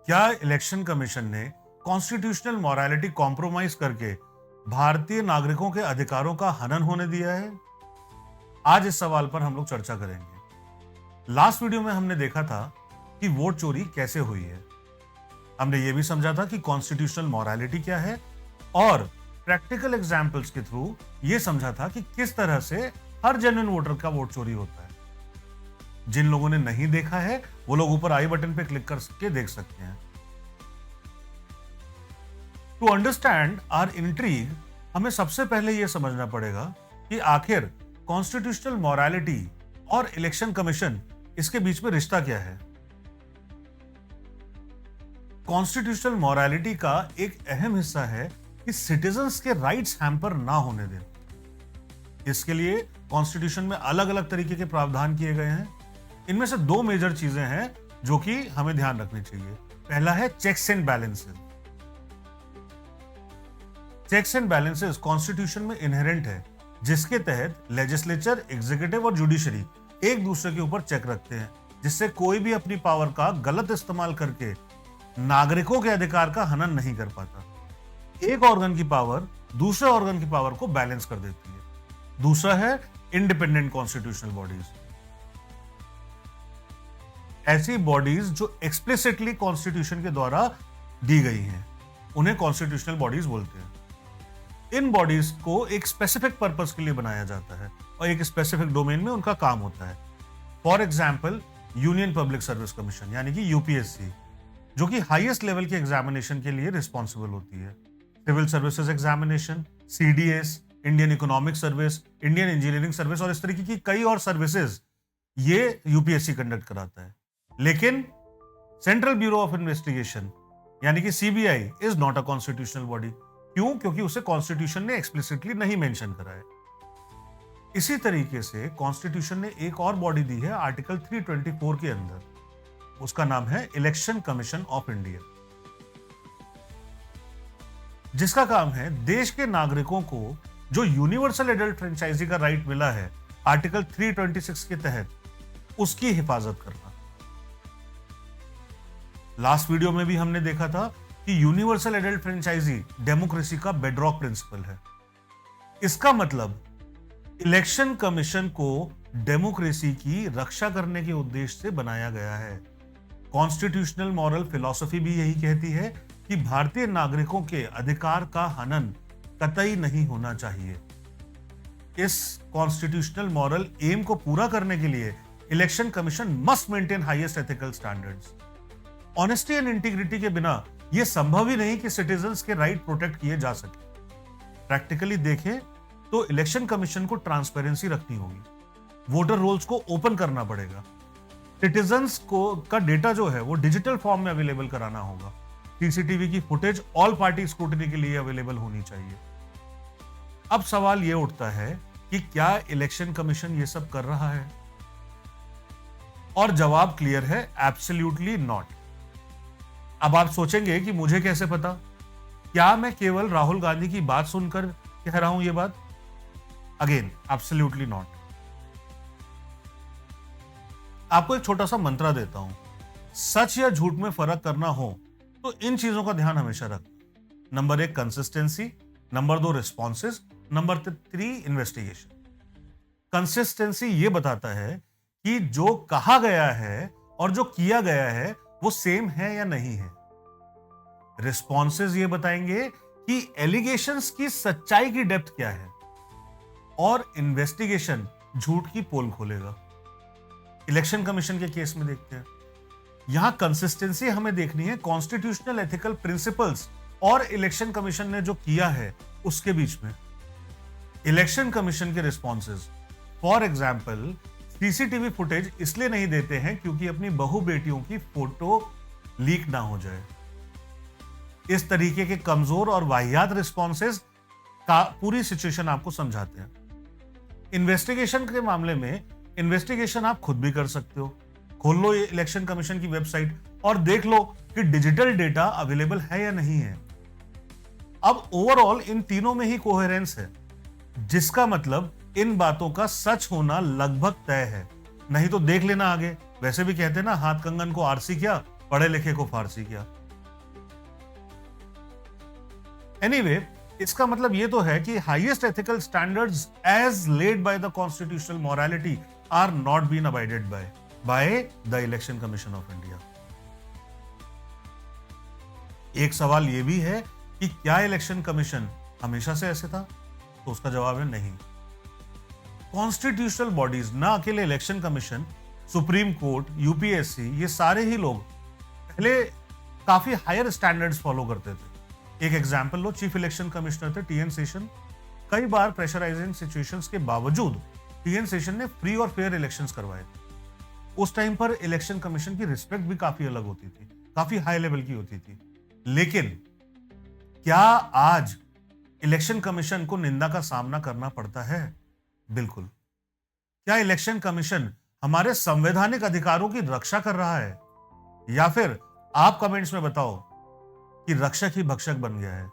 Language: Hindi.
क्या इलेक्शन कमीशन ने कॉन्स्टिट्यूशनल मॉरालिटी कॉम्प्रोमाइज करके भारतीय नागरिकों के अधिकारों का हनन होने दिया है? आज इस सवाल पर हम लोग चर्चा करेंगे। लास्ट वीडियो में हमने देखा था कि वोट चोरी कैसे हुई है। हमने ये भी समझा था कि कॉन्स्टिट्यूशनल मॉरालिटी क्या है और प्रैक्टिकल एग्जाम्पल्स के थ्रू ये समझा था कि किस तरह से हर जेन्युइन वोटर का वोट चोरी होता है। जिन लोगों ने नहीं देखा है वो लोग ऊपर आई बटन पे क्लिक करके देख सकते हैं। टू अंडरस्टैंड आवर इंट्रीग हमें सबसे पहले यह समझना पड़ेगा कि आखिर कॉन्स्टिट्यूशनल मॉरालिटी और इलेक्शन कमीशन इसके बीच में रिश्ता क्या है। कॉन्स्टिट्यूशनल मॉरालिटी का एक अहम हिस्सा है कि सिटीजन्स के राइट्स हैम्पर ना होने दें। इसके लिए कॉन्स्टिट्यूशन में अलग अलग तरीके के प्रावधान किए गए हैं। इनमें से दो मेजर चीजें हैं जो कि हमें ध्यान रखनी चाहिए। पहला है checks and balances. Checks and balances constitution में इनहेरेंट है, जिसके तहत लेजिस्लेचर, एग्जीक्यूटिव और जुडिशरी एक दूसरे के ऊपर चेक रखते हैं, जिससे कोई भी अपनी पावर का गलत इस्तेमाल करके नागरिकों के अधिकार का हनन नहीं कर पाता। एक ऑर्गन की पावर दूसरे ऑर्गन की पावर को बैलेंस कर देती है। दूसरा है इंडिपेंडेंट कॉन्स्टिट्यूशनल बॉडीज। ऐसी बॉडीज जो एक्सप्लिसिटली कॉन्स्टिट्यूशन के द्वारा दी गई हैं, उन्हें कॉन्स्टिट्यूशनल बॉडीज बोलते हैं। इन बॉडीज को एक स्पेसिफिक पर्पस के लिए बनाया जाता है और एक स्पेसिफिक डोमेन में उनका काम होता है। For example, union public service commission यानी कि यूपीएससी, जो कि हाईएस्ट लेवल के एग्जामिनेशन के लिए रिस्पॉन्सिबल होती है। Civil services examination, CDS, Indian economic service, Indian engineering service और इस तरीके की कई और सर्विसेज ये यूपीएससी कंडक्ट कराता है। लेकिन सेंट्रल ब्यूरो ऑफ इन्वेस्टिगेशन यानी कि CBI is not a constitutional body. क्यों? क्योंकि उसे कॉन्स्टिट्यूशन ने एक्सप्लिसिटली नहीं मेंशन करा है। इसी तरीके से कॉन्स्टिट्यूशन ने एक और बॉडी दी है आर्टिकल 324 के अंदर। उसका नाम है इलेक्शन कमीशन ऑफ इंडिया, जिसका काम है देश के नागरिकों को जो यूनिवर्सल एडल्ट फ्रेंचाइजी का राइट मिला है आर्टिकल 326 के तहत, उसकी हिफाजत करना। लास्ट वीडियो में भी हमने देखा था कि यूनिवर्सल एडल्ट फ्रेंचाइजी डेमोक्रेसी का बेडरॉक प्रिंसिपल है। इसका मतलब इलेक्शन कमीशन को डेमोक्रेसी की रक्षा करने के उद्देश्य से बनाया गया है। कॉन्स्टिट्यूशनल मॉरल फिलॉसफी भी यही कहती है कि भारतीय नागरिकों के अधिकार का हनन कतई नहीं होना चाहिए। इस कॉन्स्टिट्यूशनल मॉरल एम को पूरा करने के लिए election commission must maintain highest ethical standards. Honesty and integrity के बिना यह संभव ही नहीं कि सिटीजन्स के राइट प्रोटेक्ट किए जा सके। प्रैक्टिकली देखें तो इलेक्शन कमीशन को ट्रांसपेरेंसी रखनी होगी, वोटर रोल्स को ओपन करना पड़ेगा, सिटीजन्स को का डेटा जो है वो डिजिटल फॉर्म में अवेलेबल कराना होगा, सीसीटीवी की फुटेज ऑल पार्टी स्क्रूटिनी के लिए अवेलेबल होनी चाहिए। अब सवाल यह उठता है कि क्या इलेक्शन कमीशन ये सब कर रहा है? और जवाब क्लियर है, एब्सोल्युटली नॉट। अब आप सोचेंगे कि मुझे कैसे पता? क्या मैं केवल राहुल गांधी की बात सुनकर कह रहा हूं ये बात? Again, absolutely not. आपको एक छोटा सा मंत्रा देता हूं। सच या झूठ में फर्क करना हो तो इन चीजों का ध्यान हमेशा रखना। Number 1 consistency, number 2 responses, number 3 investigation. Consistency ये बताता है कि जो कहा गया है और जो किया गया है वो सेम है या नहीं है। रिस्पॉन्सेज ये बताएंगे कि एलिगेशंस की सच्चाई की डेप्थ क्या है, और इन्वेस्टिगेशन झूठ की पोल खोलेगा। इलेक्शन कमीशन के केस में देखते हैं। यहां कंसिस्टेंसी हमें देखनी है कॉन्स्टिट्यूशनल एथिकल प्रिंसिपल्स और इलेक्शन कमीशन ने जो किया है उसके बीच में। इलेक्शन कमीशन के responses, for example, CCTV footage इसलिए नहीं देते हैं क्योंकि अपनी बहू बेटियों की फोटो लीक ना हो जाए। इस तरीके के कमजोर और वाहियात रिस्पॉन्सेज का पूरी सिचुएशन आपको समझाते हैं। इन्वेस्टिगेशन के मामले में इन्वेस्टिगेशन आप खुद भी कर सकते हो। खोल लो ये इलेक्शन कमीशन की वेबसाइट और देख लो कि डिजिटल डेटा अवेलेबल है या नहीं है। अब ओवरऑल इन तीनों में ही कोहेरेंस है, जिसका मतलब इन बातों का सच होना लगभग तय है। नहीं तो देख लेना आगे। वैसे भी कहते हैं ना, हाथ कंगन को आरसी किया, पढ़े लिखे को फारसी किया। एनीवे इसका मतलब ये तो है कि highest ethical standards as led by the constitutional morality are not been abided by the election commission of India. एक सवाल यह भी है कि क्या इलेक्शन कमीशन हमेशा से ऐसे था? तो उसका जवाब है नहीं। कॉन्स्टिट्यूशनल बॉडीज, ना अकेले election commission, supreme court, UPSC, ये सारे ही लोग पहले काफी हायर स्टैंडर्ड्स फॉलो करते थे। एक एग्जांपल लो, चीफ इलेक्शन कमिश्नर थे टीएन सेशन। कई बार प्रेशराइजिंग सिचुएशंस के बावजूद टीएन सेशन ने फ्री और फेयर इलेक्शंस करवाए थे। उस टाइम पर इलेक्शन कमीशन की रिस्पेक्ट भी काफी अलग होती थी, काफी हाई लेवल की होती थी। लेकिन क्या आज इलेक्शन कमीशन को निंदा का सामना करना पड़ता है? बिल्कुल। क्या इलेक्शन कमीशन हमारे संवैधानिक अधिकारों की रक्षा कर रहा है, या फिर आप कमेंट्स में बताओ कि रक्षक ही भक्षक बन गया है?